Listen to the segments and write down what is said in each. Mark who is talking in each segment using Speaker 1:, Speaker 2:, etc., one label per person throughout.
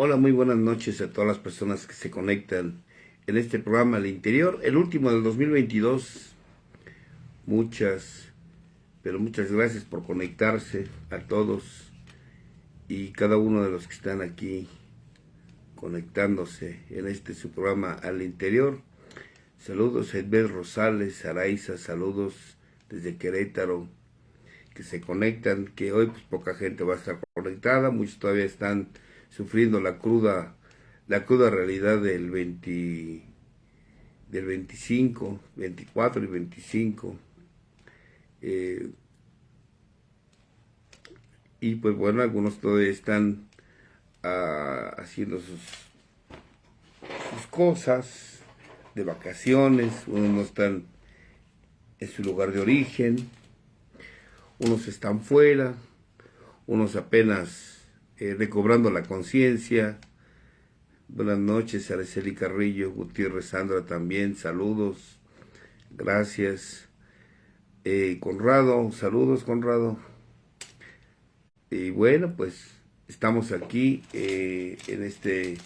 Speaker 1: Hola, muy buenas noches a todas las personas que se conectan en este programa al interior, el último del 2022. Muchas, pero muchas gracias por conectarse a todos y cada uno de los que están aquí conectándose en este su programa al interior. Saludos a Edbel Rosales, Araiza, saludos desde Querétaro, que se conectan, que hoy pues poca gente va a estar conectada, muchos todavía están sufriendo la cruda realidad del 25, 24 y 25. Eh, y pues bueno, algunos todavía están haciendo sus cosas de vacaciones, unos no están en su lugar de origen, unos están fuera, unos apenas recobrando la conciencia. Buenas noches, Araceli Carrillo, Gutiérrez Sandra también, saludos, gracias. Conrado, saludos Conrado. Y bueno, pues estamos aquí en este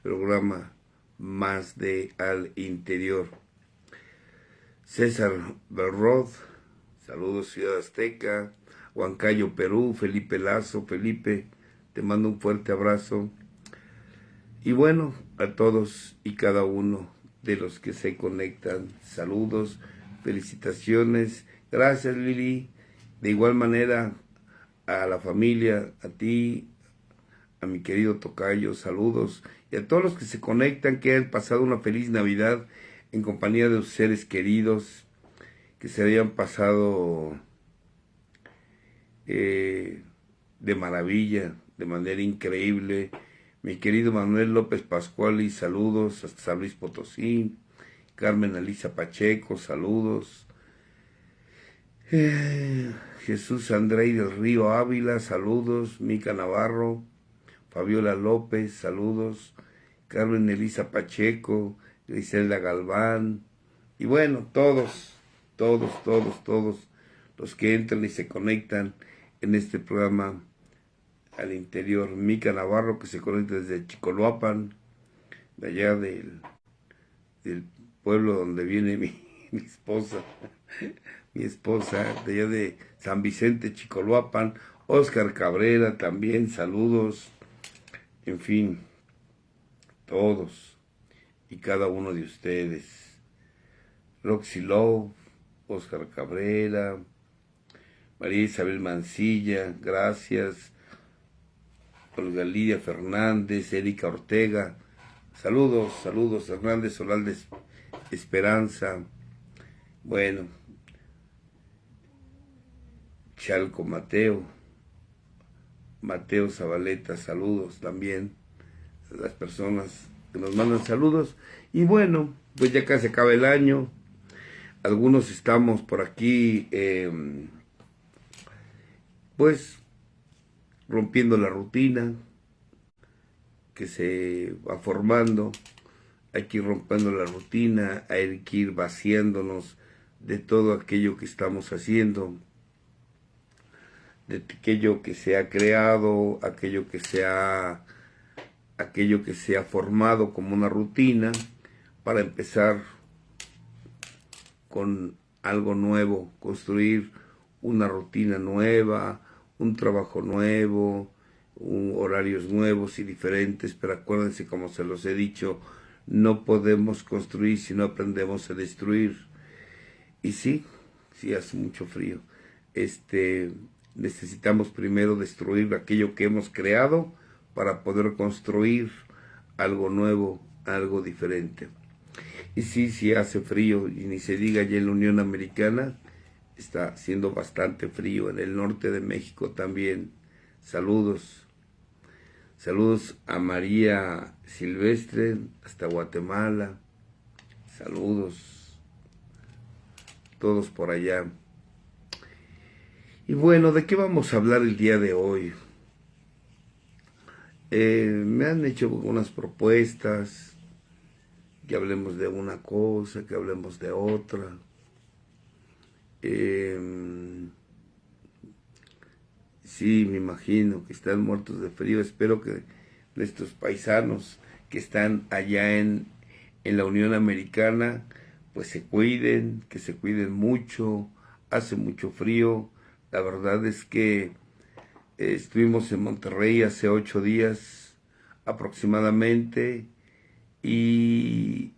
Speaker 1: programa más de Al Interior. César Belrod, saludos Ciudad Azteca, Huancayo, Perú, Felipe Lazo, Felipe, te mando un fuerte abrazo. Y bueno, a todos y cada uno de los que se conectan, saludos, felicitaciones, gracias Lili, de igual manera a la familia, a ti, a mi querido tocayo, saludos, y a todos los que se conectan, que han pasado una feliz Navidad en compañía de sus seres queridos, que se hayan pasado de maravilla, de manera increíble. Mi querido Manuel López Pascual, saludos hasta San Luis Potosí. Carmen Alisa Pacheco, saludos. Jesús Andrei del Río Ávila, saludos. Mica Navarro, Fabiola López, saludos. Carmen Elisa Pacheco, Griselda Galván. Y bueno, todos los que entran y se conectan en este programa al interior. Mica Navarro, que se conecta desde Chicoloapan, de allá del pueblo donde viene mi esposa, mi esposa, de allá de San Vicente, Chicoloapan. Oscar Cabrera también, saludos. En fin, todos y cada uno de ustedes. Roxy Love, Oscar Cabrera, María Isabel Mancilla, gracias. Olga Lidia Fernández, Erika Ortega, saludos, Hernández Solaldes Esperanza, bueno, Chalco Mateo Zabaleta, saludos también a las personas que nos mandan saludos. Y bueno, pues ya casi acaba el año, algunos estamos por aquí, pues rompiendo la rutina que se va formando. Hay que ir rompiendo la rutina, hay que ir vaciándonos de todo aquello que estamos haciendo, de aquello que se ha creado, aquello que se ha formado como una rutina, para empezar con algo nuevo, construir una rutina nueva, un trabajo nuevo, horarios nuevos y diferentes. Pero acuérdense, como se los he dicho, no podemos construir si no aprendemos a destruir. Y sí hace mucho frío. Necesitamos primero destruir aquello que hemos creado para poder construir algo nuevo, algo diferente. Y sí hace frío, y ni se diga ya en la Unión Americana, está haciendo bastante frío, en el norte de México también. Saludos a María Silvestre, hasta Guatemala, saludos, todos por allá. Y bueno, ¿de qué vamos a hablar el día de hoy? Me han hecho unas propuestas, que hablemos de una cosa, que hablemos de otra. Sí, me imagino que están muertos de frío. Espero que nuestros paisanos que están allá en la Unión Americana, pues se cuiden, que se cuiden mucho, hace mucho frío. La verdad es que estuvimos en Monterrey hace 8 días aproximadamente y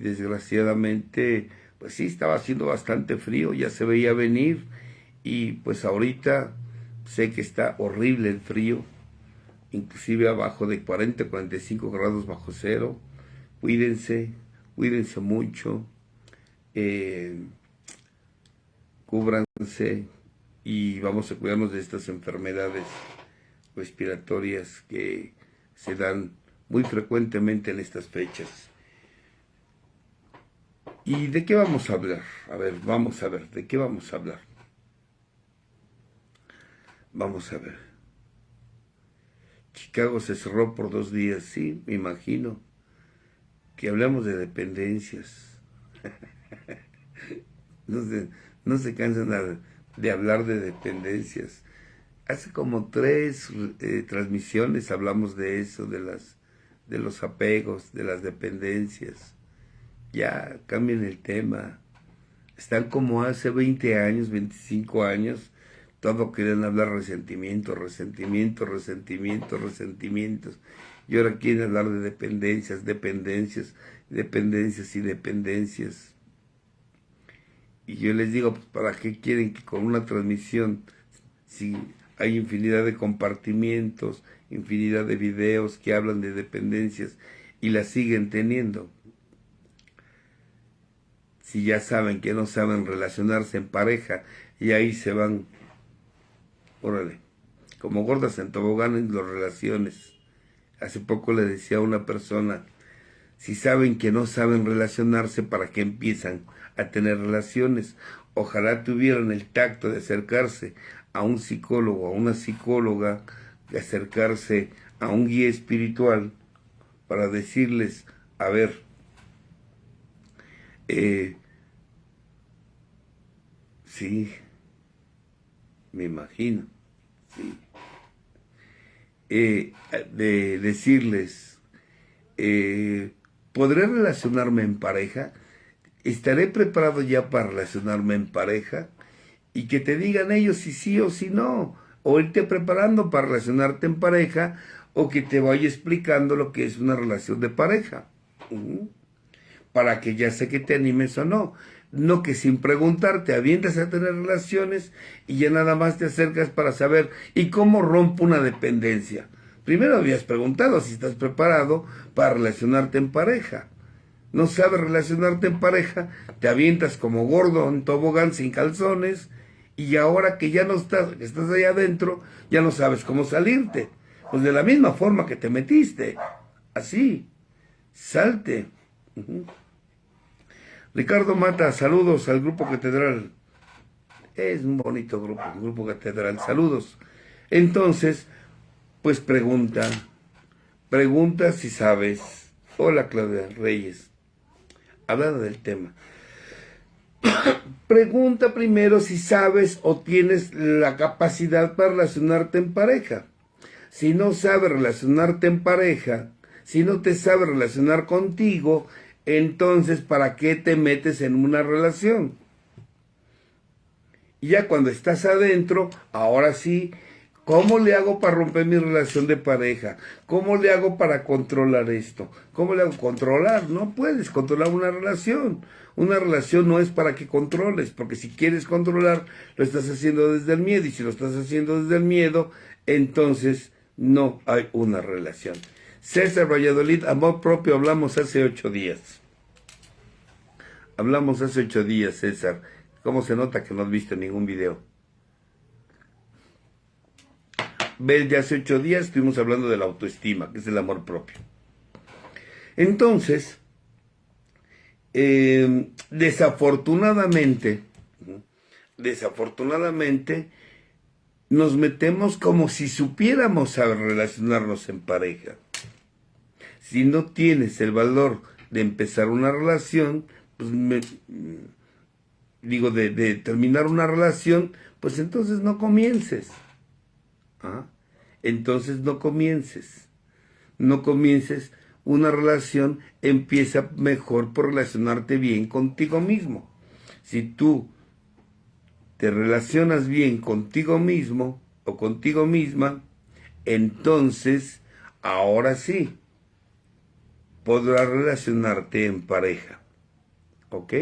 Speaker 1: desgraciadamente, pues sí, estaba haciendo bastante frío, ya se veía venir y pues ahorita sé que está horrible el frío, inclusive abajo de 40, 45 grados bajo cero. Cuídense, cuídense mucho, eh, cúbranse y vamos a cuidarnos de estas enfermedades respiratorias que se dan muy frecuentemente en estas fechas. ¿Y de qué vamos a hablar? A ver, vamos a ver, ¿de qué vamos a hablar? Vamos a ver. Chicago se cerró por 2 días, sí, me imagino. Que hablamos de dependencias. No se cansan de hablar de dependencias. Hace como 3 transmisiones hablamos de eso, de los apegos, de las dependencias. Ya, cambien el tema. Están como hace 20 años, 25 años, todo quieren hablar resentimiento, resentimiento, resentimiento, resentimientos. Y ahora quieren hablar de dependencias, dependencias, dependencias y dependencias. Y yo les digo, pues, ¿para qué quieren que con una transmisión, si hay infinidad de compartimientos, infinidad de videos que hablan de dependencias y las siguen teniendo? Si ya saben que no saben relacionarse en pareja y ahí se van, órale, como gordas en tobogán en las relaciones. Hace poco le decía a una persona, si saben que no saben relacionarse, ¿para qué empiezan a tener relaciones? Ojalá tuvieran el tacto de acercarse a un psicólogo, a una psicóloga, de acercarse a un guía espiritual para decirles, a ver, sí, me imagino, sí. De decirles, ¿podré relacionarme en pareja? ¿Estaré preparado ya para relacionarme en pareja? Y que te digan ellos si sí o si no, o irte preparando para relacionarte en pareja, o que te vaya explicando lo que es una relación de pareja. Para que ya sé que te animes o no. No que sin preguntar te avientas a tener relaciones y ya nada más te acercas para saber ¿y cómo rompo una dependencia? Primero habías preguntado si estás preparado para relacionarte en pareja. No sabes relacionarte en pareja, te avientas como gordo en tobogán sin calzones y ahora que ya no estás, que estás ahí adentro, ya no sabes cómo salirte. Pues de la misma forma que te metiste. Así. Salte. Ricardo Mata, saludos al Grupo Catedral. Es un bonito grupo, el Grupo Catedral. Saludos. Entonces, pues pregunta si sabes. Hola Claudia Reyes, hablando del tema. Pregunta primero si sabes o tienes la capacidad para relacionarte en pareja. Si no sabes relacionarte en pareja, si no te sabes relacionar contigo, entonces ¿para qué te metes en una relación? Y ya cuando estás adentro, ahora sí, ¿cómo le hago para romper mi relación de pareja? ¿Cómo le hago para controlar esto? ¿Cómo le hago controlar? No puedes controlar una relación. Una relación no es para que controles, porque si quieres controlar, lo estás haciendo desde el miedo. Y si lo estás haciendo desde el miedo, entonces no hay una relación. César Valladolid, amor propio, hablamos hace 8 días. Hablamos hace 8 días, César. ¿Cómo se nota que no has visto ningún video? Ves, ya hace 8 días estuvimos hablando de la autoestima, que es el amor propio. Entonces, desafortunadamente, nos metemos como si supiéramos saber relacionarnos en pareja. Si no tienes el valor de empezar una relación, pues de terminar una relación, pues entonces no comiences. ¿Ah? Entonces no comiences. no comiences una relación, empieza mejor por relacionarte bien contigo mismo. Si tú te relacionas bien contigo mismo o contigo misma, entonces, ahora sí, podrás relacionarte en pareja. ¿Ok?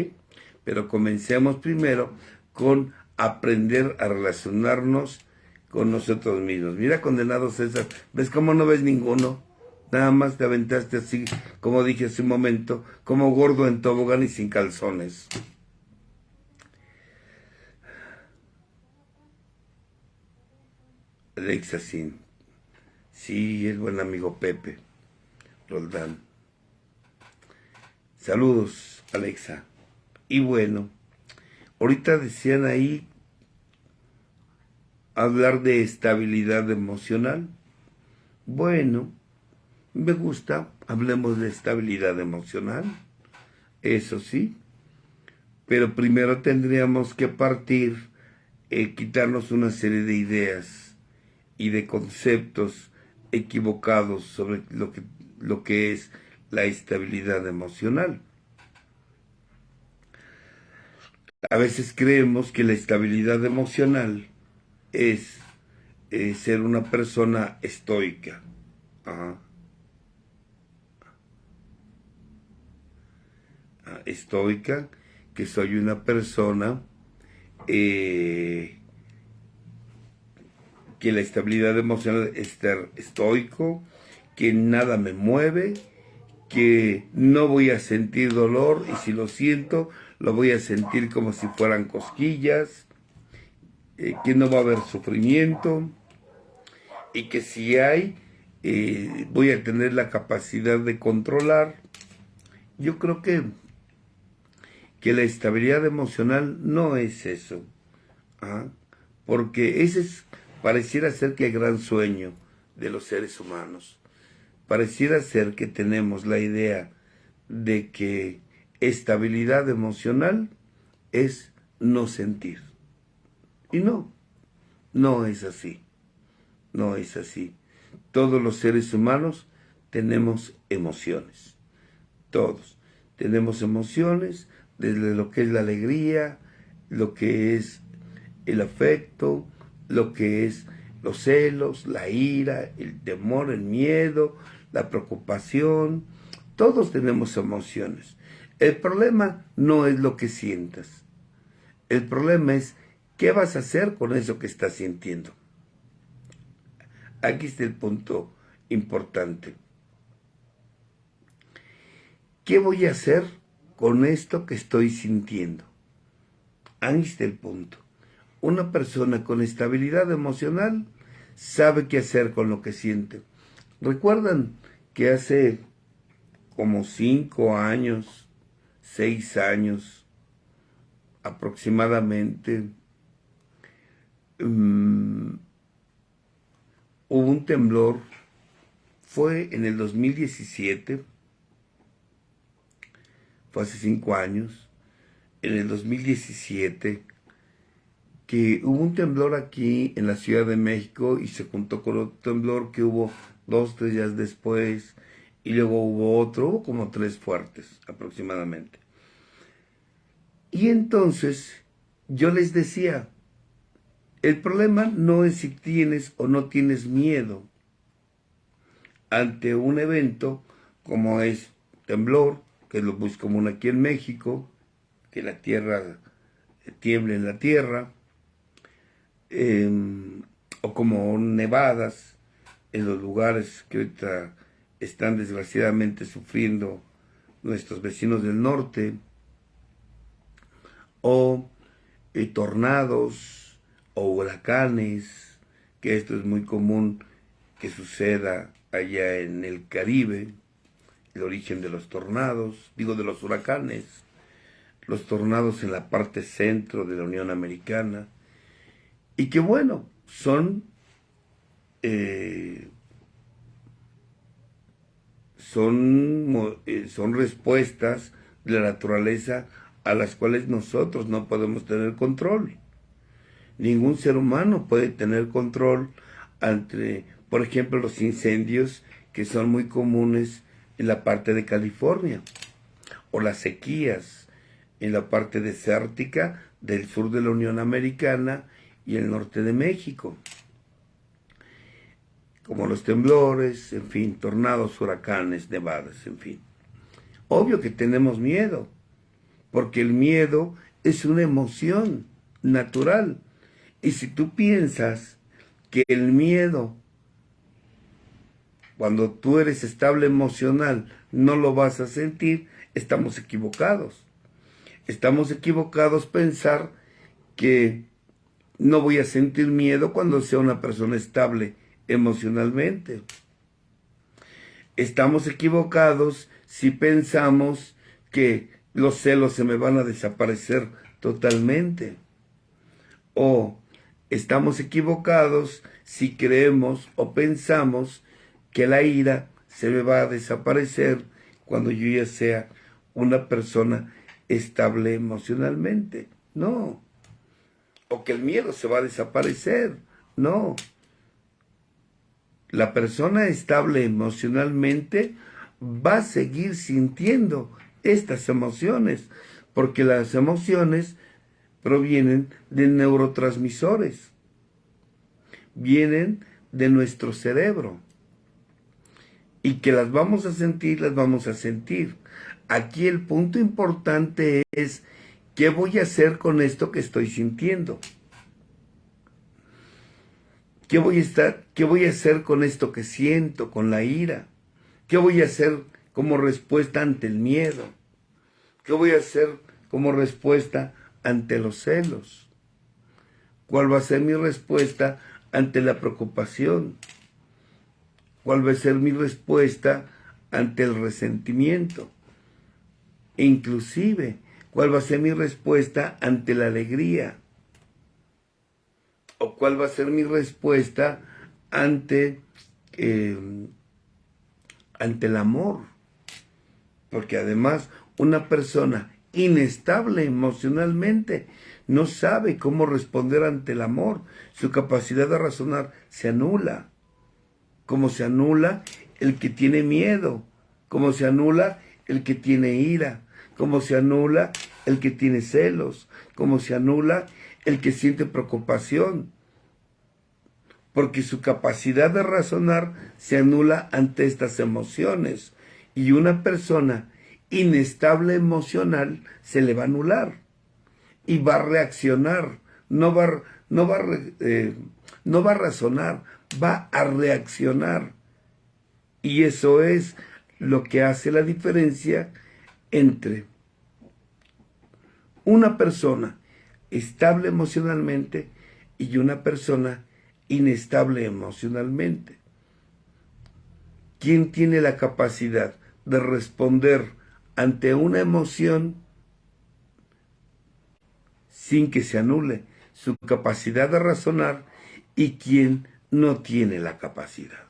Speaker 1: Pero comencemos primero con aprender a relacionarnos con nosotros mismos. Mira, condenado César, ¿ves cómo no ves ninguno? Nada más te aventaste así, como dije hace un momento, como gordo en tobogán y sin calzones. Alexa Sin. Sí, es buen amigo Pepe Roldán. Saludos, Alexa. Y bueno, ahorita decían ahí hablar de estabilidad emocional. Bueno, me gusta, hablemos de estabilidad emocional, eso sí, pero primero tendríamos que partir, quitarnos una serie de ideas y de conceptos equivocados sobre lo que es la estabilidad emocional. A veces creemos que la estabilidad emocional es ser una persona estoica. Ajá. Estoica, que soy una persona que la estabilidad emocional es estar estoico, que nada me mueve, que no voy a sentir dolor y si lo siento, lo voy a sentir como si fueran cosquillas, que no va a haber sufrimiento y que si hay, voy a tener la capacidad de controlar. Yo creo que la estabilidad emocional no es eso, ¿ah? Porque ese es, pareciera ser que el gran sueño de los seres humanos. Pareciera ser que tenemos la idea de que estabilidad emocional es no sentir. Y no, no es así, no es así. Todos los seres humanos tenemos emociones, todos. Tenemos emociones desde lo que es la alegría, lo que es el afecto, lo que es los celos, la ira, el temor, el miedo, la preocupación. Todos tenemos emociones. El problema no es lo que sientas. El problema es qué vas a hacer con eso que estás sintiendo. Aquí está el punto importante. ¿Qué voy a hacer con esto que estoy sintiendo? Ahí está el punto. Una persona con estabilidad emocional sabe qué hacer con lo que siente. ¿Recuerdan que hace como 5 años, 6 años aproximadamente, hubo un temblor? Fue en el 2017, fue hace 5 años, en el 2017, que hubo un temblor aquí en la Ciudad de México y se juntó con otro temblor que hubo 2, 3 días después y luego hubo como 3 fuertes aproximadamente. Y entonces yo les decía, el problema no es si tienes o no tienes miedo ante un evento como es temblor, que es lo muy común aquí en México, que la tierra tiemble en la tierra, o como nevadas en los lugares que ahorita están desgraciadamente sufriendo nuestros vecinos del norte, o tornados o huracanes, que esto es muy común que suceda allá en el Caribe, el origen de los tornados, digo de los huracanes, los tornados en la parte centro de la Unión Americana, y que bueno, son respuestas de la naturaleza a las cuales nosotros no podemos tener control. Ningún ser humano puede tener control ante, por ejemplo, los incendios que son muy comunes en la parte de California, o las sequías en la parte desértica del sur de la Unión Americana y el norte de México, como los temblores, en fin, tornados, huracanes, nevadas, en fin. Obvio que tenemos miedo, porque el miedo es una emoción natural. Y si tú piensas que el miedo, cuando tú eres estable emocional, no lo vas a sentir, estamos equivocados. Estamos equivocados pensar que no voy a sentir miedo cuando sea una persona estable emocionalmente. Estamos equivocados si pensamos que los celos se me van a desaparecer totalmente. O estamos equivocados si creemos o pensamos que la ira se me va a desaparecer cuando yo ya sea una persona estable emocionalmente. No. O que el miedo se va a desaparecer. No. La persona estable emocionalmente va a seguir sintiendo estas emociones, porque las emociones provienen de neurotransmisores, vienen de nuestro cerebro, y que las vamos a sentir, las vamos a sentir. Aquí el punto importante es, ¿qué voy a hacer con esto que estoy sintiendo? ¿Qué voy a hacer con esto que siento, con la ira? ¿Qué voy a hacer como respuesta ante el miedo? ¿Qué voy a hacer como respuesta ante los celos? ¿Cuál va a ser mi respuesta ante la preocupación? ¿Cuál va a ser mi respuesta ante el resentimiento? E inclusive, ¿cuál va a ser mi respuesta ante la alegría? ¿O cuál va a ser mi respuesta ante el amor? Porque además una persona inestable emocionalmente no sabe cómo responder ante el amor. Su capacidad de razonar se anula. Como se anula el que tiene miedo. Como se anula el que tiene ira. Como se anula el que tiene celos. Como se anula el que siente preocupación. Porque su capacidad de razonar se anula ante estas emociones. Y una persona inestable emocional se le va a anular. Y va a reaccionar. No va a razonar, va a reaccionar. Y eso es lo que hace la diferencia entre una persona estable emocionalmente y una persona inestable emocionalmente. ¿Quién tiene la capacidad de responder ante una emoción sin que se anule su capacidad de razonar, y quién no tiene la capacidad?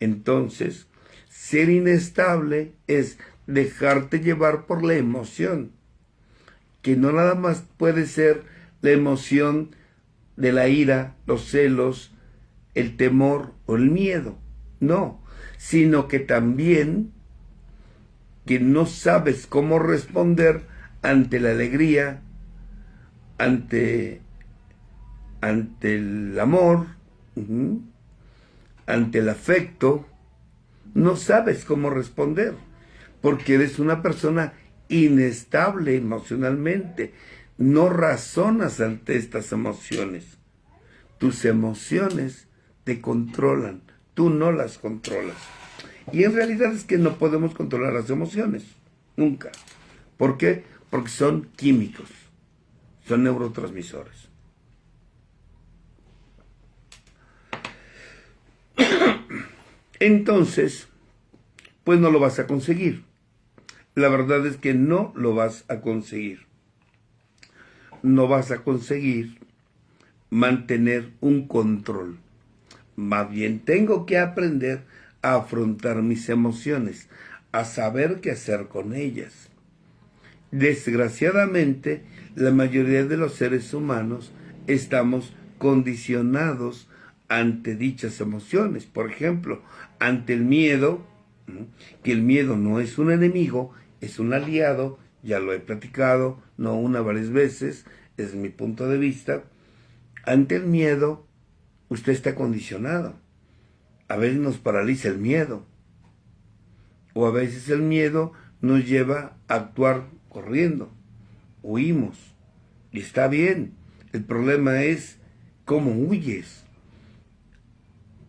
Speaker 1: Entonces, ser inestable es dejarte llevar por la emoción, que no nada más puede ser la emoción de la ira, los celos, el temor o el miedo, no, sino que también que no sabes cómo responder ante la alegría, ante el amor, ante el afecto. No sabes cómo responder, porque eres una persona inestable emocionalmente. No razonas ante estas emociones. Tus emociones te controlan, tú no las controlas. Y en realidad es que no podemos controlar las emociones, nunca. ¿Por qué? Porque son químicos, son neurotransmisores. Entonces, pues no lo vas a conseguir. La verdad es que no lo vas a conseguir. No vas a conseguir mantener un control. Más bien tengo que aprender a afrontar mis emociones, a saber qué hacer con ellas. Desgraciadamente, la mayoría de los seres humanos estamos condicionados ante dichas emociones. Por ejemplo, ante el miedo, que el miedo no es un enemigo, es un aliado, ya lo he platicado, no una, varias veces, es mi punto de vista. Ante el miedo, usted está condicionado. A veces nos paraliza el miedo, o a veces el miedo nos lleva a actuar corriendo, huimos, y está bien. El problema es cómo huyes,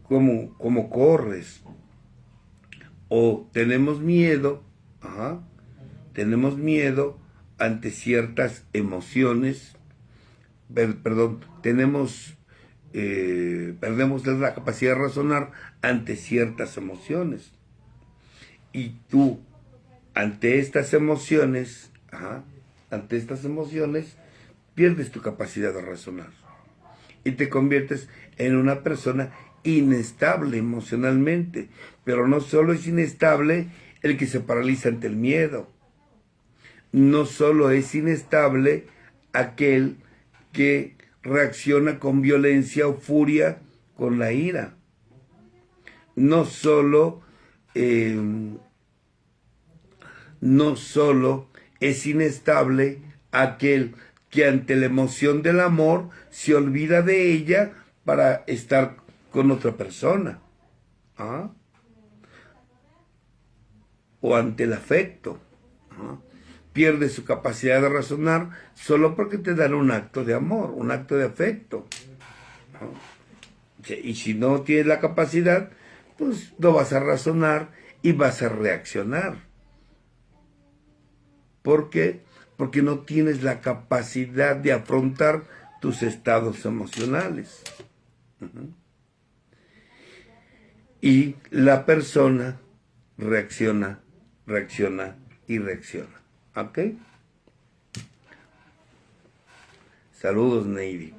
Speaker 1: cómo corres, o tenemos miedo, tenemos miedo ante ciertas emociones, perdón, perdemos la capacidad de razonar ante ciertas emociones. Y tú, ante estas emociones, pierdes tu capacidad de razonar y te conviertes en una persona inestable emocionalmente. Pero no solo es inestable el que se paraliza ante el miedo, no solo es inestable aquel que reacciona con violencia o furia con la ira, no solo es inestable aquel que ante la emoción del amor se olvida de ella para estar con otra persona, o ante el afecto, pierde su capacidad de razonar solo porque te dan un acto de amor, un acto de afecto, y si no tienes la capacidad, pues no vas a razonar y vas a reaccionar. ¿Por qué? Porque no tienes la capacidad de afrontar tus estados emocionales. Y la persona reacciona y reacciona. ¿Ok? Saludos, Navy.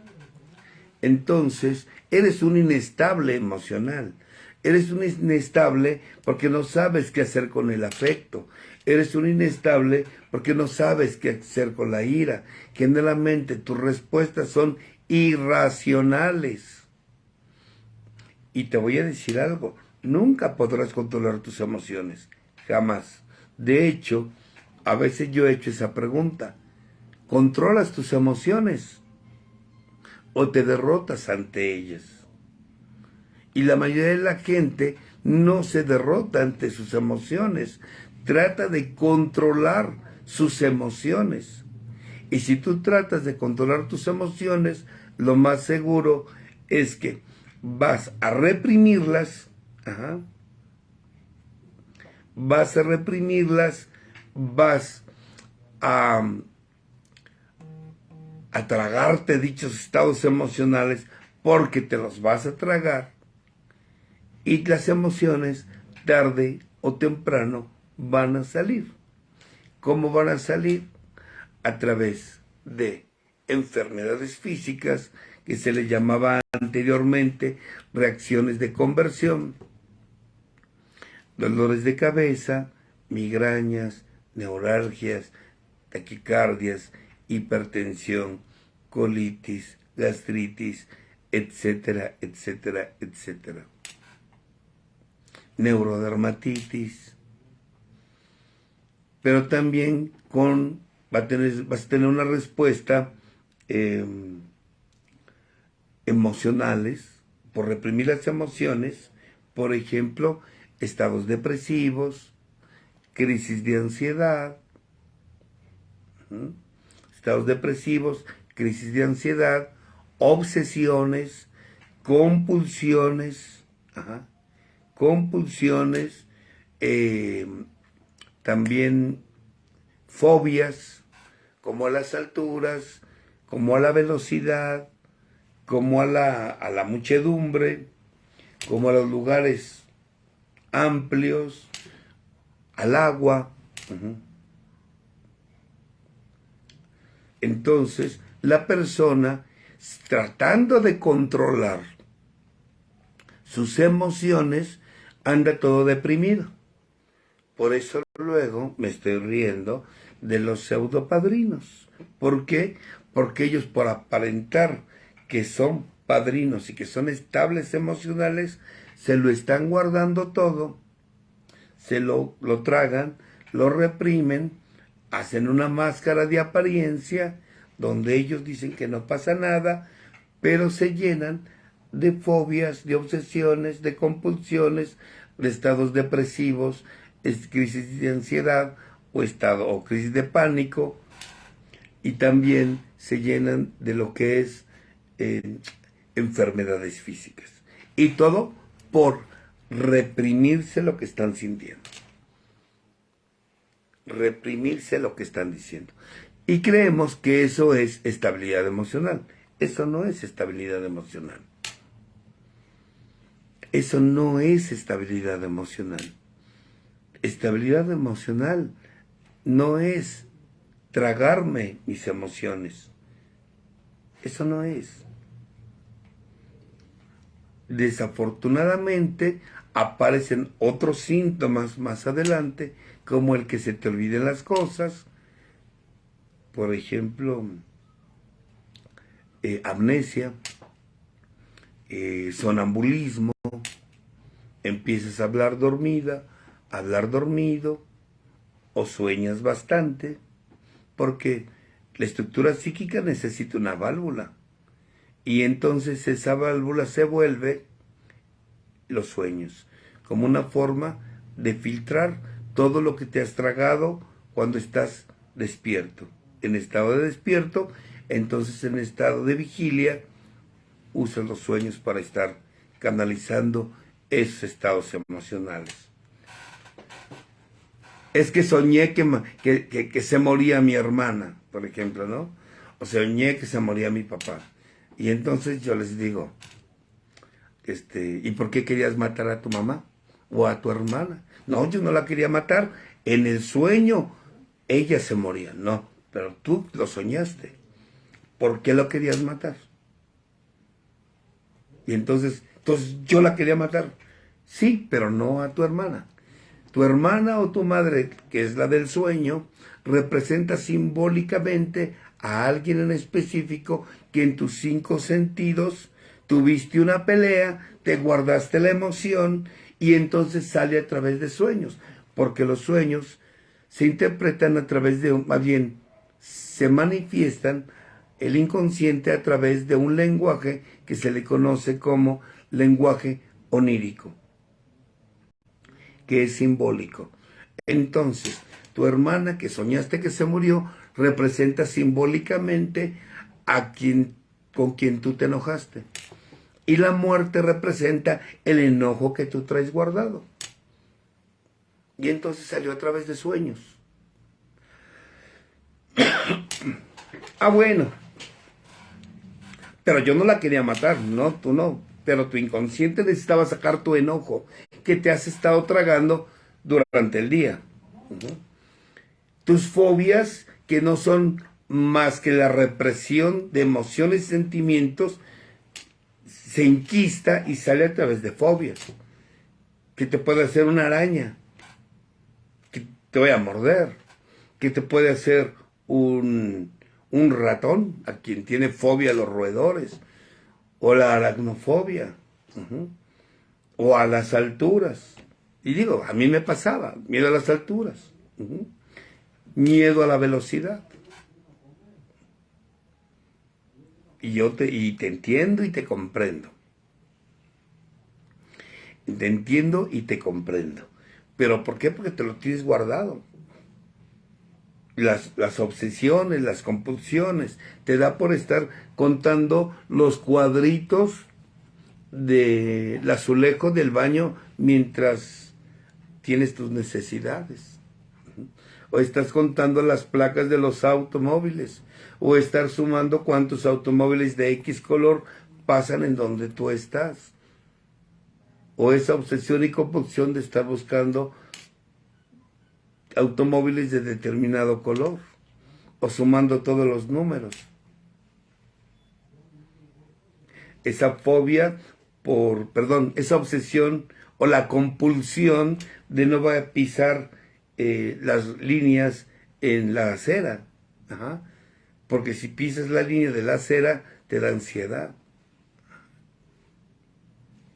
Speaker 1: Entonces, eres un inestable emocional. Eres un inestable porque no sabes qué hacer con el afecto. Eres un inestable porque no sabes qué hacer con la ira. Generalmente tus respuestas son irracionales. Y te voy a decir algo, nunca podrás controlar tus emociones, jamás. De hecho, a veces yo he hecho esa pregunta, ¿controlas tus emociones o te derrotas ante ellas? Y la mayoría de la gente no se derrota ante sus emociones, trata de controlar sus emociones. Y si tú tratas de controlar tus emociones, lo más seguro es que vas a reprimirlas, vas a tragarte dichos estados emocionales porque te los vas a tragar, y las emociones tarde o temprano van a salir. ¿Cómo van a salir? A través de enfermedades físicas que se le llamaba anteriormente reacciones de conversión, dolores de cabeza, migrañas, neuralgias, taquicardias, hipertensión, colitis, gastritis, etcétera, etcétera, etcétera. Neurodermatitis. Pero también vas a tener una respuesta emocionales, por reprimir las emociones, por ejemplo, estados depresivos, crisis de ansiedad, obsesiones, compulsiones, también fobias, como a las alturas, como a la velocidad, como a la muchedumbre, como a los lugares amplios, al agua. Entonces, la persona, tratando de controlar sus emociones, anda todo deprimido. Por eso luego me estoy riendo de los pseudopadrinos. ¿Por qué? Porque ellos, por aparentar que son padrinos y que son estables emocionales, se lo están guardando todo, se lo tragan, lo reprimen, hacen una máscara de apariencia donde ellos dicen que no pasa nada, pero se llenan de fobias, de obsesiones, de compulsiones, de estados depresivos, crisis de ansiedad o crisis de pánico, y también se llenan de lo que es enfermedades físicas. Y todo por reprimirse lo que están sintiendo. Reprimirse lo que están diciendo. Y creemos que eso es estabilidad emocional. Eso no es estabilidad emocional. Eso no es estabilidad emocional. Estabilidad emocional no es tragarme mis emociones. Eso no es. Desafortunadamente aparecen otros síntomas más adelante, como el que se te olviden las cosas, por ejemplo, amnesia, sonambulismo, empiezas a hablar dormida, hablar dormido, o sueñas bastante, porque la estructura psíquica necesita una válvula, y entonces esa válvula se vuelve los sueños, como una forma de filtrar todo lo que te has tragado cuando estás despierto. En estado de despierto, entonces en estado de vigilia, usas los sueños para estar canalizando esos estados emocionales. Es que soñé que se moría mi hermana, por ejemplo, ¿no? O soñé que se moría mi papá. Y entonces yo les digo, ¿y por qué querías matar a tu mamá o a tu hermana? No, yo no la quería matar. En el sueño ella se moría. No, pero tú lo soñaste. ¿Por qué lo querías matar? Y entonces yo la quería matar. Sí, pero no a tu hermana. Tu hermana o tu madre, que es la del sueño, representa simbólicamente a alguien en específico que en tus 5 sentidos tuviste una pelea, te guardaste la emoción y entonces sale a través de sueños, porque los sueños se interpretan a través de, más bien, se manifiestan el inconsciente a través de un lenguaje que se le conoce como lenguaje onírico, que es simbólico. Entonces, tu hermana que soñaste que se murió representa simbólicamente a con quien tú te enojaste. Y la muerte representa el enojo que tú traes guardado. Y entonces salió a través de sueños. Bueno. Pero yo no la quería matar, no, tú no. Pero tu inconsciente necesitaba sacar tu enojo que te has estado tragando durante el día. Tus fobias, que no son más que la represión de emociones y sentimientos, se enquista y sale a través de fobias. Que te puede hacer una araña, que te vaya a morder, que te puede hacer un ratón, a quien tiene fobia a los roedores, o la aracnofobia, o a las alturas. Y digo, a mí me pasaba, miedo a las alturas, miedo a la velocidad. Y te entiendo y te comprendo. Te entiendo y te comprendo. ¿Pero por qué? Porque te lo tienes guardado. Las obsesiones, las compulsiones, te da por estar contando los cuadritos del azulejo del baño mientras tienes tus necesidades. O estás contando las placas de los automóviles, o estar sumando cuántos automóviles de X color pasan en donde tú estás. O esa obsesión y compulsión de estar buscando automóviles de determinado color, o sumando todos los números. Esa fobia esa obsesión o la compulsión de no va a pisar las líneas en la acera. Porque si pisas la línea de la acera, te da ansiedad.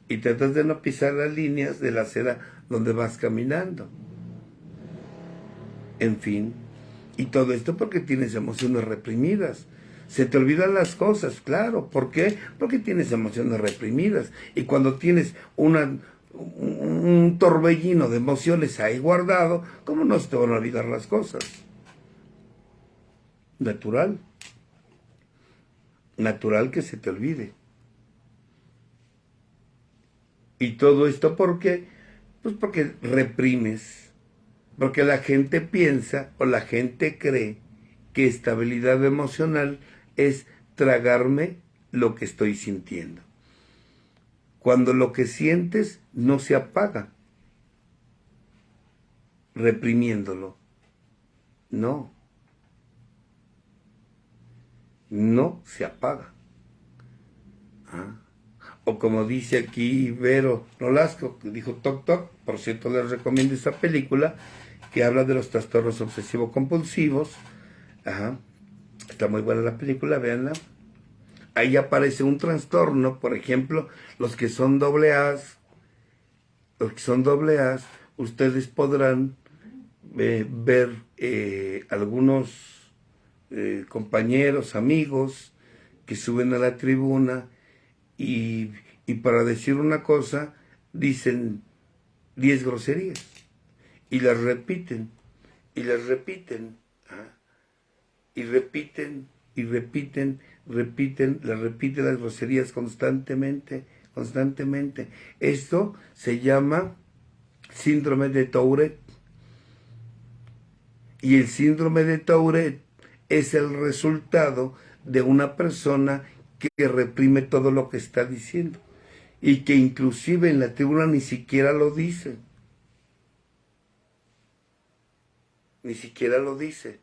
Speaker 1: y tratas de no pisar las líneas de la acera donde vas caminando. En fin, y todo esto porque tienes emociones reprimidas. Se te olvidan las cosas, claro. ¿Por qué? Porque tienes emociones reprimidas. Y cuando tienes un torbellino de emociones ahí guardado, ¿cómo no se te van a olvidar las cosas? Natural. Natural que se te olvide. ¿Y todo esto por qué? Pues porque reprimes. Porque la gente piensa o la gente cree que estabilidad emocional es tragarme lo que estoy sintiendo. Cuando lo que sientes no se apaga, reprimiéndolo. No, no se apaga. ¿Ah? O como dice aquí Vero Nolasco, que dijo Toc Toc, por cierto les recomiendo esa película, que habla de los trastornos obsesivo-compulsivos. Ajá. Está muy buena la película, véanla. Ahí aparece un trastorno, por ejemplo, los que son doble A's, ustedes podrán ver algunos compañeros, amigos, que suben a la tribuna y para decir una cosa dicen 10 groserías y las repiten y las repiten. ¿Ah? Y repiten y repiten, repiten las groserías constantemente. Esto se llama síndrome de Tourette. Y el síndrome de Tourette es el resultado de una persona que reprime todo lo que está diciendo y que inclusive en la tribuna ni siquiera lo dice. Ni siquiera lo dice.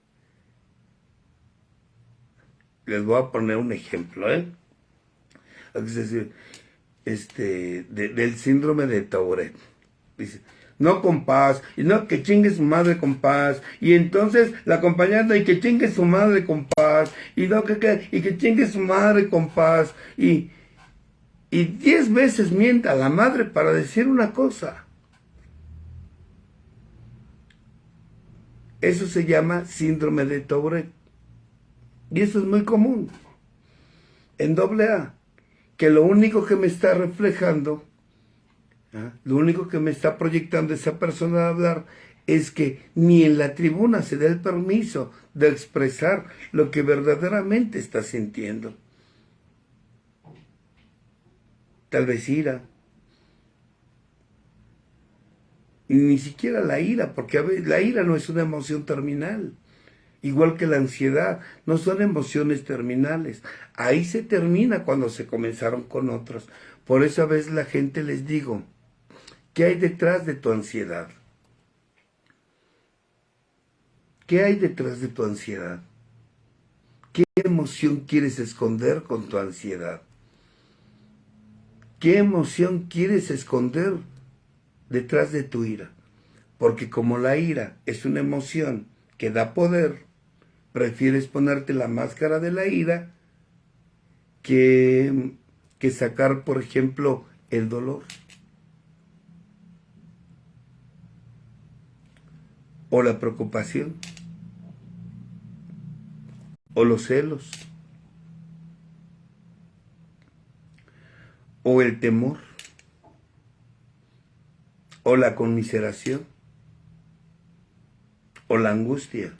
Speaker 1: Les voy a poner un ejemplo, Es decir, del síndrome de Tourette. Dice, no compás, y no que chingue su madre compás, y entonces la acompañante, y que chingue su madre compás, y no y que chingue su madre compás, y 10 veces mienta a la madre para decir una cosa. Eso se llama síndrome de Tourette. Y eso es muy común. En AA, que lo único que me está reflejando, lo único que me está proyectando esa persona de hablar es que ni en la tribuna se da el permiso de expresar lo que verdaderamente está sintiendo. Tal vez ira. Y ni siquiera la ira, porque la ira no es una emoción terminal. Igual que la ansiedad, no son emociones terminales. Ahí se termina cuando se comenzaron con otros. Por eso a veces la gente les digo, ¿qué hay detrás de tu ansiedad? ¿Qué hay detrás de tu ansiedad? ¿Qué emoción quieres esconder con tu ansiedad? ¿Qué emoción quieres esconder detrás de tu ira? Porque como la ira es una emoción que da poder, prefieres ponerte la máscara de la ira que sacar, por ejemplo, el dolor. O la preocupación. O los celos. O el temor. O la conmiseración. O la angustia.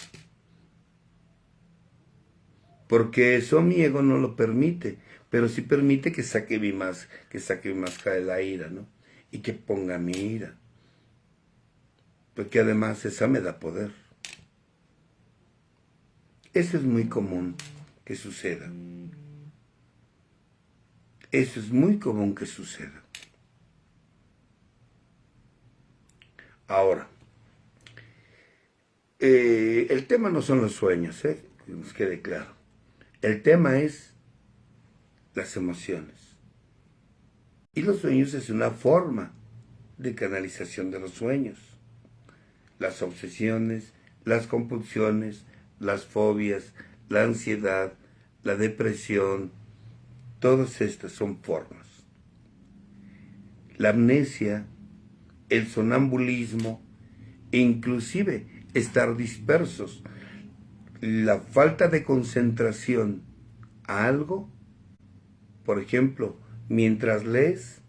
Speaker 1: Porque eso mi ego no lo permite, pero sí permite que saque mi máscara de la ira, ¿no? Y que ponga mi ira. Porque además esa me da poder. Eso es muy común que suceda. Eso es muy común que suceda. Ahora, el tema no son los sueños, que nos quede claro. El tema es las emociones. Y los sueños es una forma de canalización de los sueños. Las obsesiones, las compulsiones, las fobias, la ansiedad, la depresión, todas estas son formas. la amnesia, el sonambulismo e inclusive estar dispersos. La falta de concentración a algo, por ejemplo, mientras lees,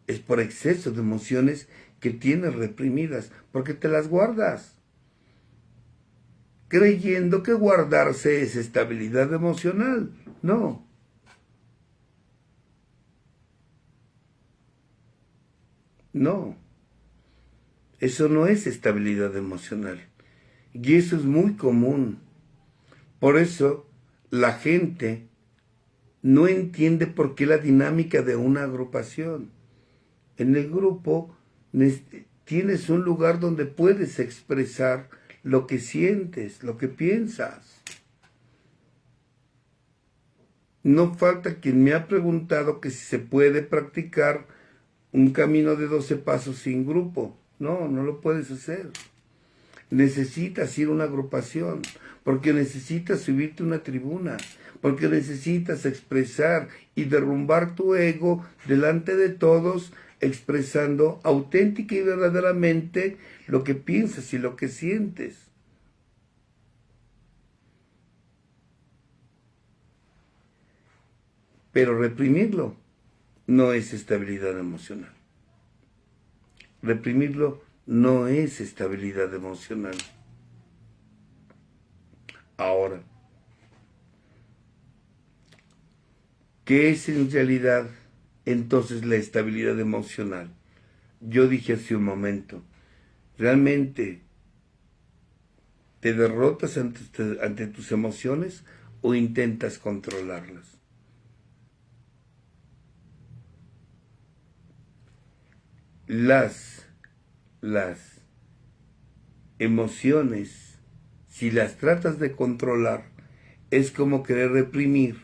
Speaker 1: es por exceso de emociones que tienes reprimidas, porque te las guardas, creyendo que guardarse es estabilidad emocional. No. No. Eso no es estabilidad emocional. Y eso es muy común. Por eso la gente no entiende por qué la dinámica de una agrupación. En el grupo tienes un lugar donde puedes expresar lo que sientes, lo que piensas. No falta quien me ha preguntado que si se puede practicar un camino de 12 pasos sin grupo. No, no lo puedes hacer. Necesitas ir a una agrupación, porque necesitas subirte a una tribuna, porque necesitas expresar y derrumbar tu ego delante de todos, expresando auténtica y verdaderamente lo que piensas y lo que sientes. Pero reprimirlo no es estabilidad emocional. Reprimirlo no es estabilidad emocional. Ahora, ¿qué es en realidad entonces la estabilidad emocional? Yo dije hace un momento, ¿realmente te derrotas ante tus emociones o intentas controlarlas? Las emociones, si las tratas de controlar, es como querer reprimir.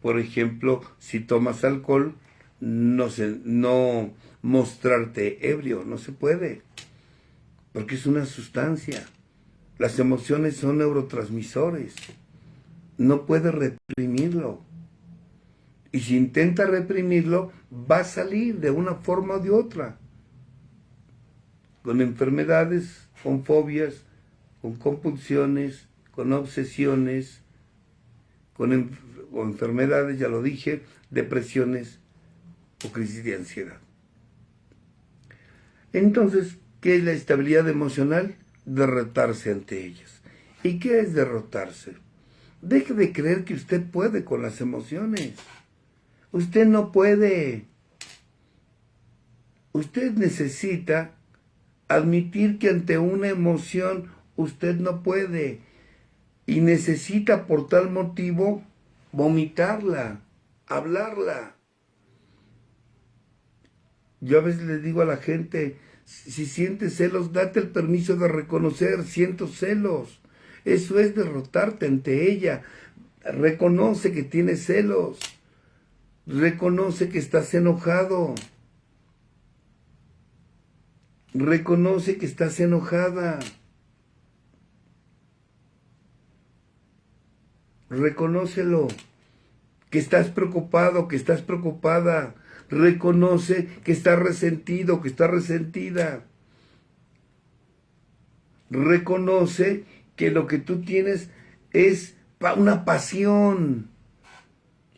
Speaker 1: Por ejemplo, si tomas alcohol, no mostrarte ebrio, no se puede, porque es una sustancia. Las emociones son neurotransmisores, no puedes reprimirlo. Y si intenta reprimirlo, va a salir de una forma o de otra. Con enfermedades, con fobias, con compulsiones, con obsesiones, con enfermedades, ya lo dije, depresiones o crisis de ansiedad. Entonces, ¿qué es la estabilidad emocional? Derrotarse ante ellas. ¿Y qué es derrotarse? Deje de creer que usted puede con las emociones. Usted no puede. Usted necesita admitir que ante una emoción usted no puede y necesita por tal motivo vomitarla, hablarla. Yo a veces les digo a la gente, si sientes celos, date el permiso de reconocer, siento celos. Eso es derrotarte ante ella. Reconoce que tienes celos. Reconoce que estás enojado. Reconoce que estás enojada. Reconócelo. Que estás preocupado, que estás preocupada. Reconoce que estás resentido, que estás resentida. Reconoce que lo que tú tienes es una pasión.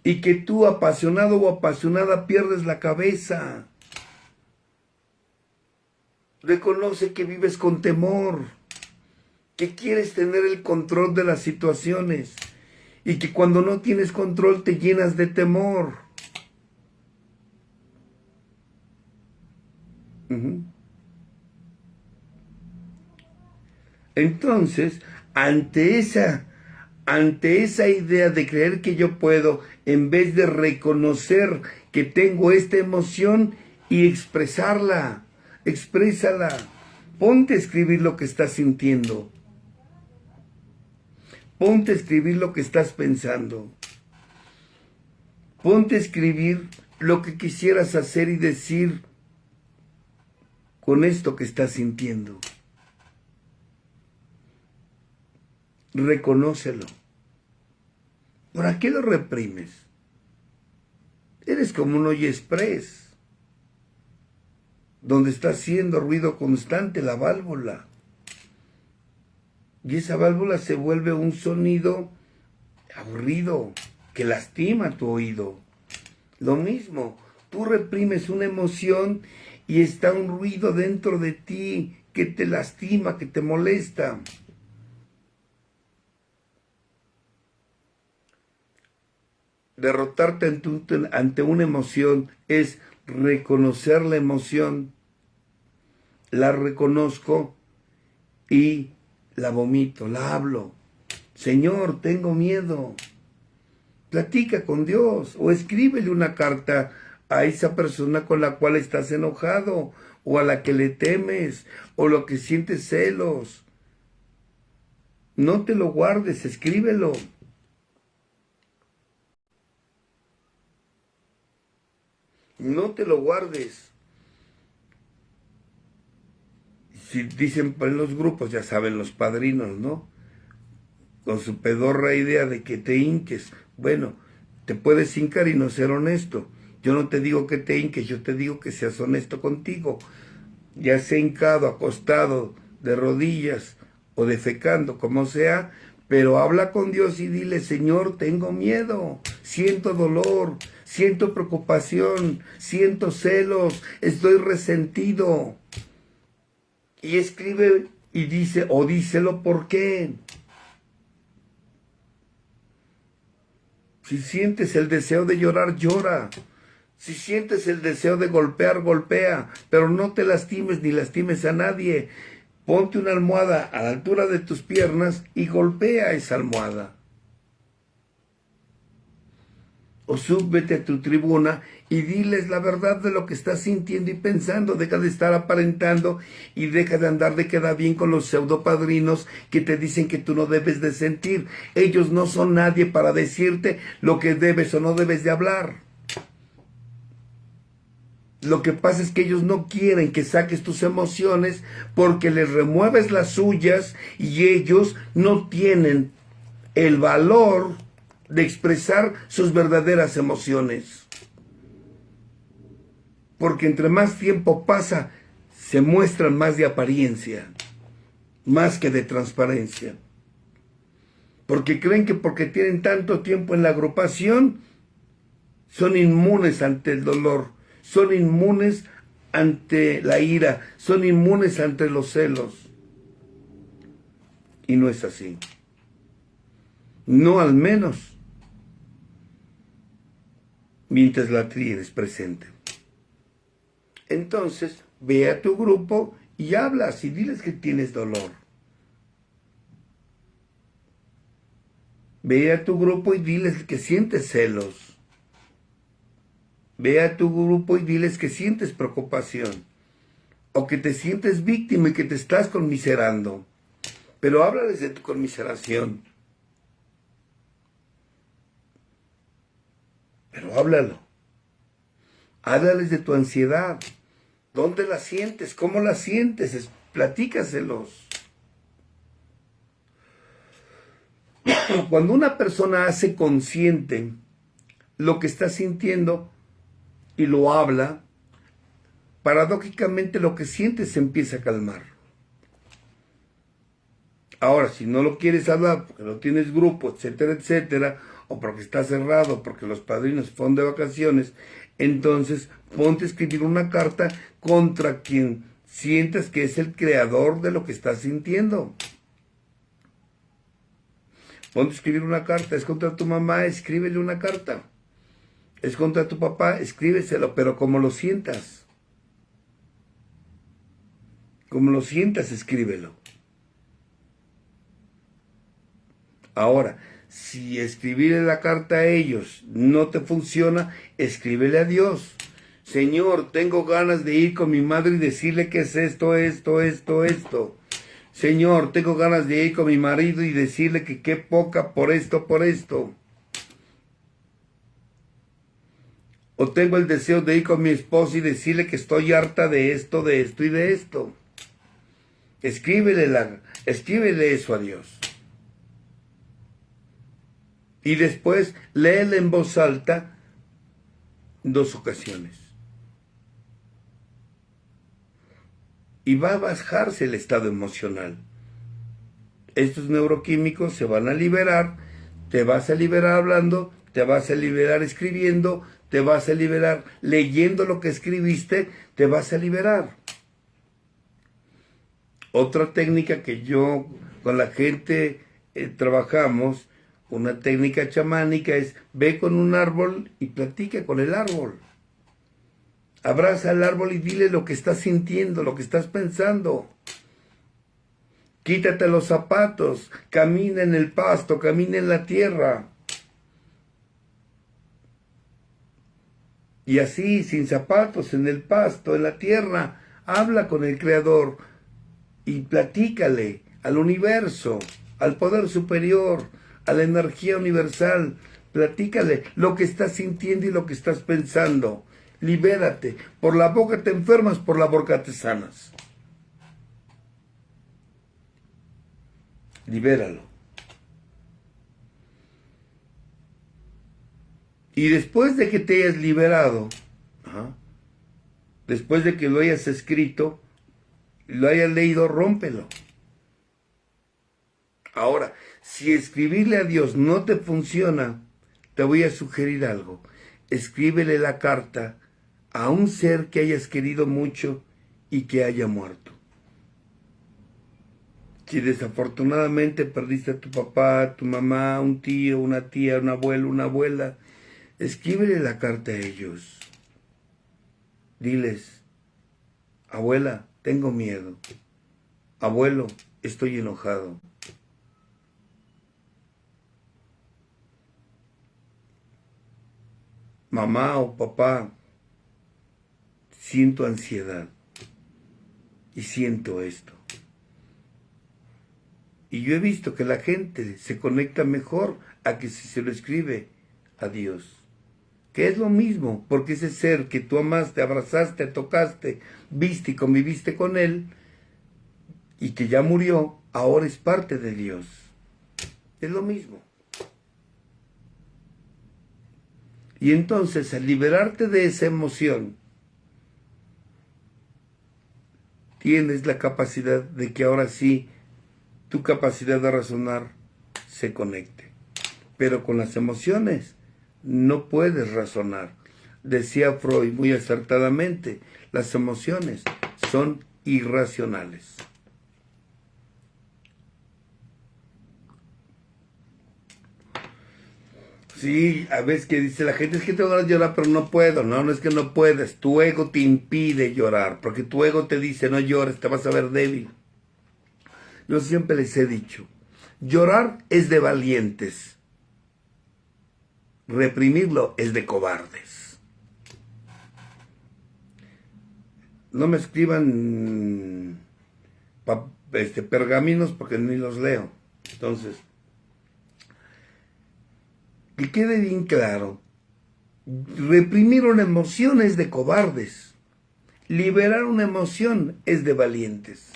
Speaker 1: Y que tú, apasionado o apasionada, pierdes la cabeza. Reconoce que vives con temor, que quieres tener el control de las situaciones y que cuando no tienes control te llenas de temor. Entonces, ante esa idea de creer que yo puedo, en vez de reconocer que tengo esta emoción y expresarla, exprésala. Ponte a escribir lo que estás sintiendo. Ponte a escribir lo que estás pensando. Ponte a escribir lo que quisieras hacer y decir con esto que estás sintiendo. Reconócelo. ¿Para qué lo reprimes? Eres como un hoy express. donde está haciendo ruido constante la válvula. Y esa válvula se vuelve un sonido aburrido, que lastima tu oído. Lo mismo, tú reprimes una emoción y está un ruido dentro de ti que te lastima, que te molesta. Derrotarte ante una emoción es reconocer la emoción, la reconozco y la vomito, la hablo. Señor, tengo miedo. Platica con Dios o escríbele una carta a esa persona con la cual estás enojado o a la que le temes o lo que sientes celos. No te lo guardes, escríbelo. No te lo guardes. Si dicen en los grupos, ya saben los padrinos, ¿no? Con su pedorra idea de que te hinques. Bueno, te puedes hincar y no ser honesto. Yo no te digo que te hinques, yo te digo que seas honesto contigo. Ya sea hincado, acostado, de rodillas o defecando, como sea, pero habla con Dios y dile, Señor, tengo miedo, siento dolor, siento preocupación, siento celos, estoy resentido. Y escribe y dice, o díselo por qué. Si sientes el deseo de llorar, llora. Si sientes el deseo de golpear, golpea. Pero no te lastimes ni lastimes a nadie. Ponte una almohada a la altura de tus piernas y golpea esa almohada. O súbete a tu tribuna y diles la verdad de lo que estás sintiendo y pensando. Deja de estar aparentando y deja de andar de queda bien con los pseudopadrinos que te dicen que tú no debes de sentir. Ellos no son nadie para decirte lo que debes o no debes de hablar. Lo que pasa es que ellos no quieren que saques tus emociones porque les remueves las suyas y ellos no tienen el valor de expresar sus verdaderas emociones. Porque entre más tiempo pasa, se muestran más de apariencia, más que de transparencia. Porque creen que porque tienen tanto tiempo en la agrupación, son inmunes ante el dolor, son inmunes ante la ira, son inmunes ante los celos. Y no es así. No, al menos mientras la tienes presente. Entonces, ve a tu grupo y hablas y diles que tienes dolor. Ve a tu grupo y diles que sientes celos. Ve a tu grupo y diles que sientes preocupación. O que te sientes víctima y que te estás conmiserando. Pero háblales de tu conmiseración. Pero háblalo. Háblales de tu ansiedad. ¿Dónde la sientes? ¿Cómo la sientes? Platícaselos. Cuando una persona hace consciente lo que está sintiendo y lo habla, paradójicamente lo que siente se empieza a calmar. Ahora, si no lo quieres hablar porque no tienes grupo, etcétera, etcétera, o porque está cerrado, porque los padrinos fueron de vacaciones, entonces ponte a escribir una carta contra quien sientas que es el creador de lo que estás sintiendo. Ponte a escribir una carta. Es contra tu mamá, escríbele una carta. Es contra tu papá, escríbeselo, pero como lo sientas. Como lo sientas, escríbelo. Ahora, si escribirle la carta a ellos no te funciona, escríbele a Dios. Señor, tengo ganas de ir con mi madre y decirle que es esto, esto, esto, esto. Señor, tengo ganas de ir con mi marido y decirle que qué poca por esto, por esto. O tengo el deseo de ir con mi esposo y decirle que estoy harta de esto y de esto. Escríbele eso a Dios. Y después léele en voz alta 2 ocasiones. y va a bajarse el estado emocional. Estos neuroquímicos se van a liberar, te vas a liberar hablando, te vas a liberar escribiendo, te vas a liberar leyendo lo que escribiste, te vas a liberar. Otra técnica que yo con la gente trabajamos, una técnica chamánica, es ve con un árbol y platica con el árbol. Abraza al árbol y dile lo que estás sintiendo, lo que estás pensando. Quítate los zapatos, camina en el pasto, camina en la tierra. Y así, sin zapatos, en el pasto, en la tierra, habla con el Creador y platícale al universo, al poder superior, a la energía universal. Platícale lo que estás sintiendo y lo que estás pensando. Libérate. Por la boca te enfermas, por la boca te sanas. Libéralo. Y después de que te hayas liberado, después de que lo hayas escrito, lo hayas leído, rómpelo. Ahora, si escribirle a Dios no te funciona, te voy a sugerir algo. Escríbele la carta a un ser que hayas querido mucho y que haya muerto. Si desafortunadamente perdiste a tu papá, a tu mamá, un tío, una tía, un abuelo, una abuela, escríbele la carta a ellos. Diles, abuela, tengo miedo. Abuelo, estoy enojado. Mamá o papá, siento ansiedad y siento esto. Y yo he visto que la gente se conecta mejor a que si se lo escribe a Dios. Que es lo mismo, porque ese ser que tú amaste, abrazaste, tocaste, viste y conviviste con él, y que ya murió, ahora es parte de Dios. Es lo mismo. Y entonces, al liberarte de esa emoción, tienes la capacidad de que ahora sí, tu capacidad de razonar se conecte. Pero con las emociones no puedes razonar. Decía Freud muy acertadamente, las emociones son irracionales. Sí, a veces que dice la gente, es que tengo ganas de llorar, pero no puedo. No, no es que no puedas. Tu ego te impide llorar, porque tu ego te dice, no llores, te vas a ver débil. Yo siempre les he dicho, llorar es de valientes. Reprimirlo es de cobardes. No me escriban pergaminos porque ni los leo. Entonces, que quede bien claro, reprimir una emoción es de cobardes. Liberar una emoción es de valientes.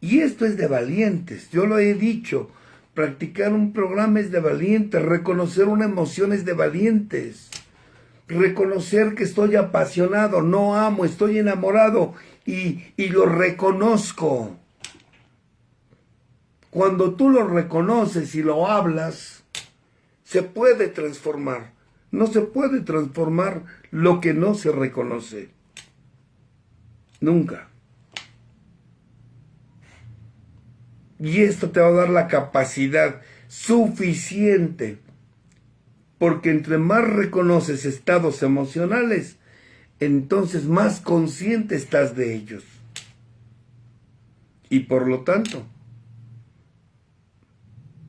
Speaker 1: Y esto es de valientes, yo lo he dicho. Practicar un programa es de valientes, reconocer una emoción es de valientes. Reconocer que estoy apasionado, no amo, estoy enamorado y lo reconozco. Cuando tú lo reconoces y lo hablas, se puede transformar. No se puede transformar lo que no se reconoce. Nunca. Y esto te va a dar la capacidad suficiente, porque entre más reconoces estados emocionales, entonces más consciente estás de ellos. Y por lo tanto,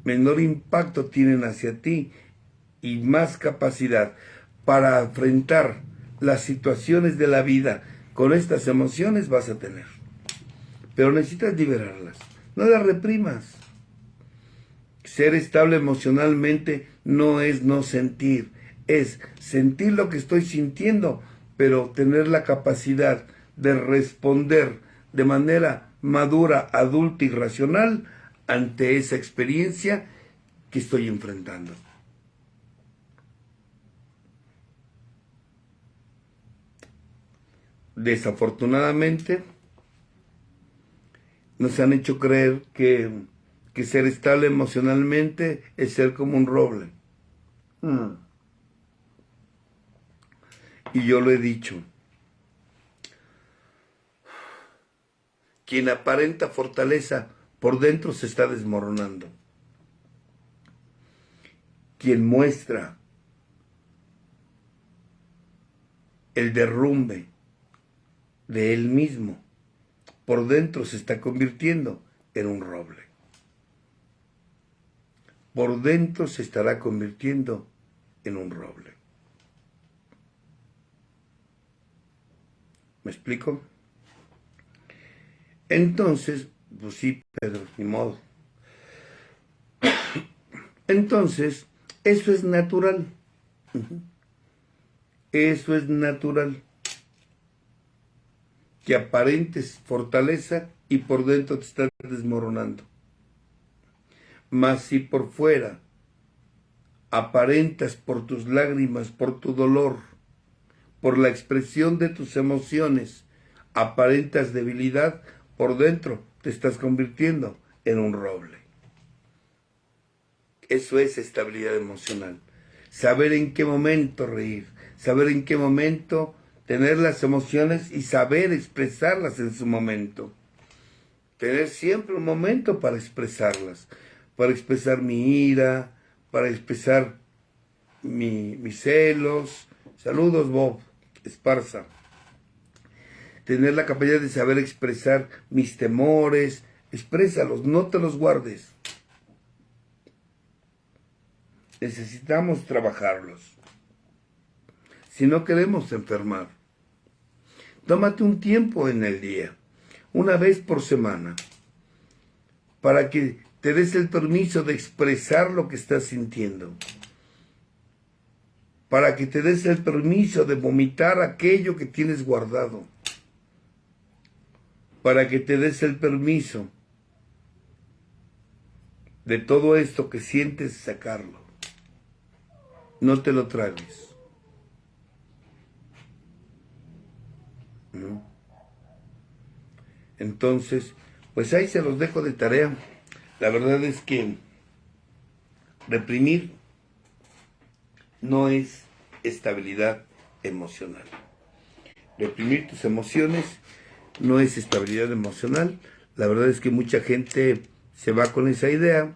Speaker 1: menor impacto tienen hacia ti y más capacidad para enfrentar las situaciones de la vida con estas emociones vas a tener. Pero necesitas liberarlas. No las reprimas. Ser estable emocionalmente no es no sentir, es sentir lo que estoy sintiendo, pero tener la capacidad de responder de manera madura, adulta y racional ante esa experiencia que estoy enfrentando. desafortunadamente, nos han hecho creer que ser estable emocionalmente es ser como un roble. Y yo lo he dicho. Quien aparenta fortaleza por dentro se está desmoronando. Quien muestra el derrumbe de él mismo por dentro se está convirtiendo en un roble. Por dentro se estará convirtiendo en un roble. ¿Me explico? Entonces, pues sí, Pedro, ni modo. Entonces, eso es natural. Eso es natural. Que aparentes fortaleza y por dentro te estás desmoronando. Mas si por fuera aparentas por tus lágrimas, por tu dolor, por la expresión de tus emociones, aparentas debilidad, por dentro te estás convirtiendo en un roble. Eso es estabilidad emocional. Saber en qué momento reír, saber en qué momento tener las emociones y saber expresarlas en su momento. Tener siempre un momento para expresarlas, para expresar mi ira, para expresar mis celos. Saludos, Bob Esparza. Tener la capacidad de saber expresar mis temores, exprésalos, no te los guardes. Necesitamos trabajarlos. Si no queremos enfermar, tómate un tiempo en el día, una vez por semana, para que te des el permiso de expresar lo que estás sintiendo, para que te des el permiso de vomitar aquello que tienes guardado, para que te des el permiso de todo esto que sientes sacarlo. No te lo tragues. ¿No? Entonces, pues ahí se los dejo de tarea. La verdad es que reprimir no es estabilidad emocional. Reprimir tus emociones no es estabilidad emocional. La verdad es que mucha gente se va con esa idea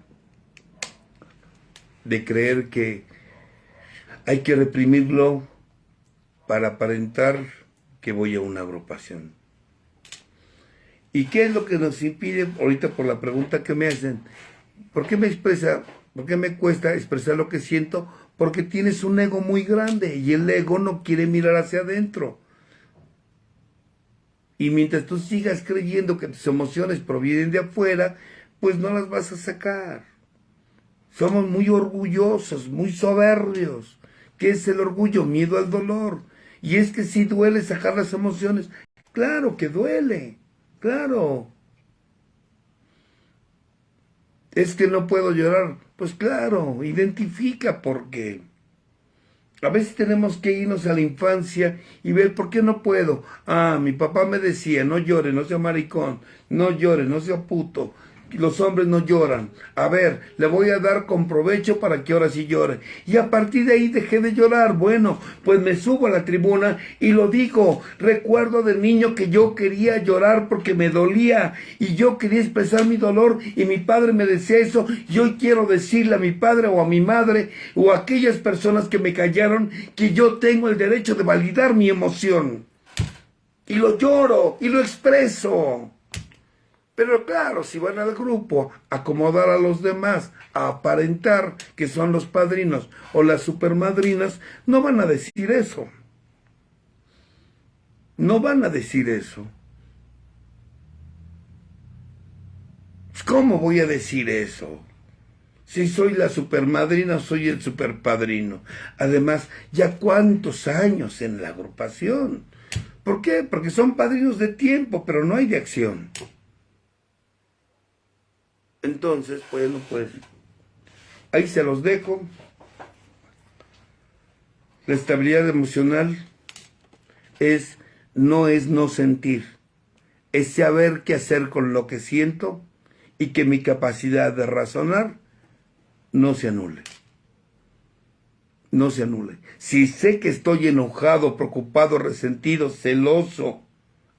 Speaker 1: de creer que hay que reprimirlo para aparentar que voy a una agrupación. ¿Y qué es lo que nos impide? Ahorita por la pregunta que me hacen, ¿por qué me cuesta expresar lo que siento? Porque tienes un ego muy grande y el ego no quiere mirar hacia adentro. Y mientras tú sigas creyendo que tus emociones provienen de afuera, pues no las vas a sacar. Somos muy orgullosos, muy soberbios. ¿Qué es el orgullo? Miedo al dolor. Y es que sí duele sacar las emociones. Claro que duele, claro. Es que no puedo llorar. Pues claro, identifica por qué. A veces tenemos que irnos a la infancia y ver por qué no puedo. Ah, mi papá me decía, no llore, no sea maricón, no llore, no sea puto. Los hombres no lloran. A ver, le voy a dar con provecho para que ahora sí llore. Y a partir de ahí dejé de llorar. Bueno, pues me subo a la tribuna y lo digo. Recuerdo de niño que yo quería llorar porque me dolía y yo quería expresar mi dolor y mi padre me decía eso. Y hoy quiero decirle a mi padre o a mi madre o a aquellas personas que me callaron que yo tengo el derecho de validar mi emoción. Y lo lloro y lo expreso. Pero claro, si van al grupo a acomodar a los demás, a aparentar que son los padrinos o las supermadrinas, no van a decir eso. No van a decir eso. ¿Cómo voy a decir eso? Si soy la supermadrina o soy el superpadrino. Además, ya cuántos años en la agrupación. ¿Por qué? Porque son padrinos de tiempo, pero no hay de acción. Entonces, bueno, pues ahí se los dejo. La estabilidad emocional es no es no sentir, es saber qué hacer con lo que siento y que mi capacidad de razonar no se anule. No se anule. Si sé que estoy enojado, preocupado, resentido, celoso,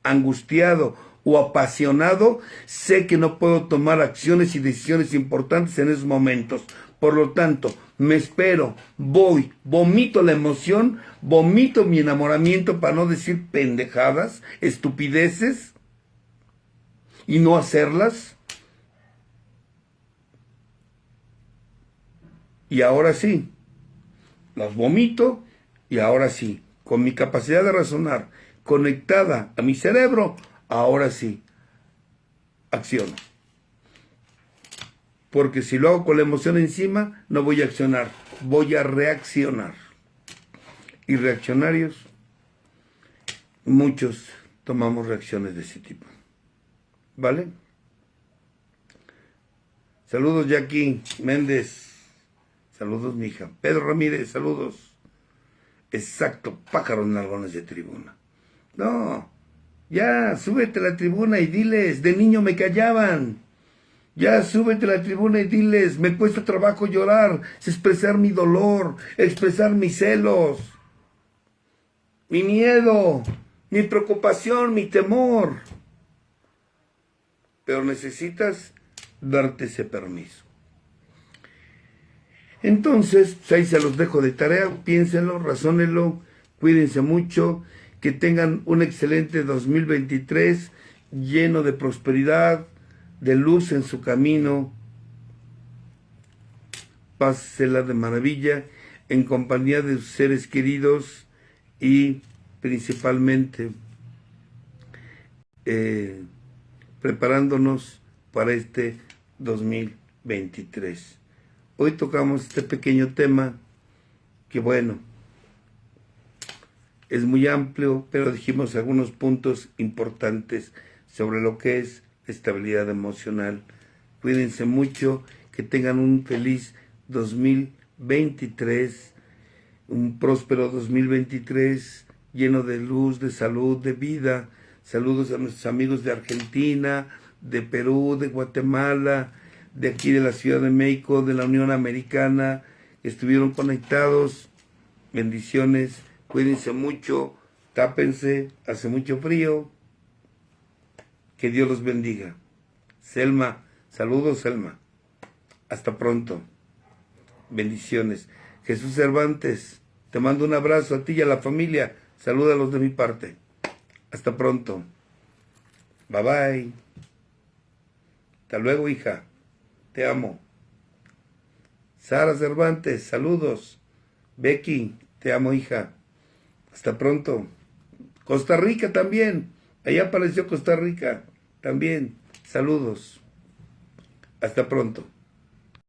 Speaker 1: angustiado o apasionado, sé que no puedo tomar acciones y decisiones importantes en esos momentos. Por lo tanto, me espero, voy, vomito la emoción, vomito mi enamoramiento para no decir pendejadas, estupideces y no hacerlas. Y ahora sí, las vomito y ahora sí, con mi capacidad de razonar conectada a mi cerebro, ahora sí, acciono. Porque si lo hago con la emoción encima, no voy a accionar, voy a reaccionar. Y reaccionarios, muchos tomamos reacciones de ese tipo. ¿Vale? Saludos, Jackie Méndez. Saludos, mija. Pedro Ramírez, saludos. Exacto, pájaros nalgones de tribuna. No, ya, súbete a la tribuna y diles, de niño me callaban. Ya, súbete a la tribuna y diles, me cuesta trabajo llorar, es expresar mi dolor, expresar mis celos, mi miedo, mi preocupación, mi temor. Pero necesitas darte ese permiso. Entonces, pues ahí se los dejo de tarea, piénsenlo, razónenlo, cuídense mucho, que tengan un excelente 2023 lleno de prosperidad, de luz en su camino. Pásela de maravilla en compañía de sus seres queridos y principalmente preparándonos para este 2023. Hoy tocamos este pequeño tema que, bueno, es muy amplio, pero dijimos algunos puntos importantes sobre lo que es estabilidad emocional. Cuídense mucho, que tengan un feliz 2023, un próspero 2023 lleno de luz, de salud, de vida. Saludos a nuestros amigos de Argentina, de Perú, de Guatemala, de aquí de la Ciudad de México, de la Unión Americana, estuvieron conectados. Bendiciones, cuídense mucho, tápense, hace mucho frío. Que Dios los bendiga. Selma, saludos, Selma. Hasta pronto. Bendiciones. Jesús Cervantes, te mando un abrazo a ti y a la familia. Salúdalos de mi parte. Hasta pronto. Bye bye. Hasta luego, hija. Te amo. Sara Cervantes, saludos. Becky, te amo, hija. Hasta pronto. Costa Rica también. Allá apareció Costa Rica también. Saludos. Hasta pronto.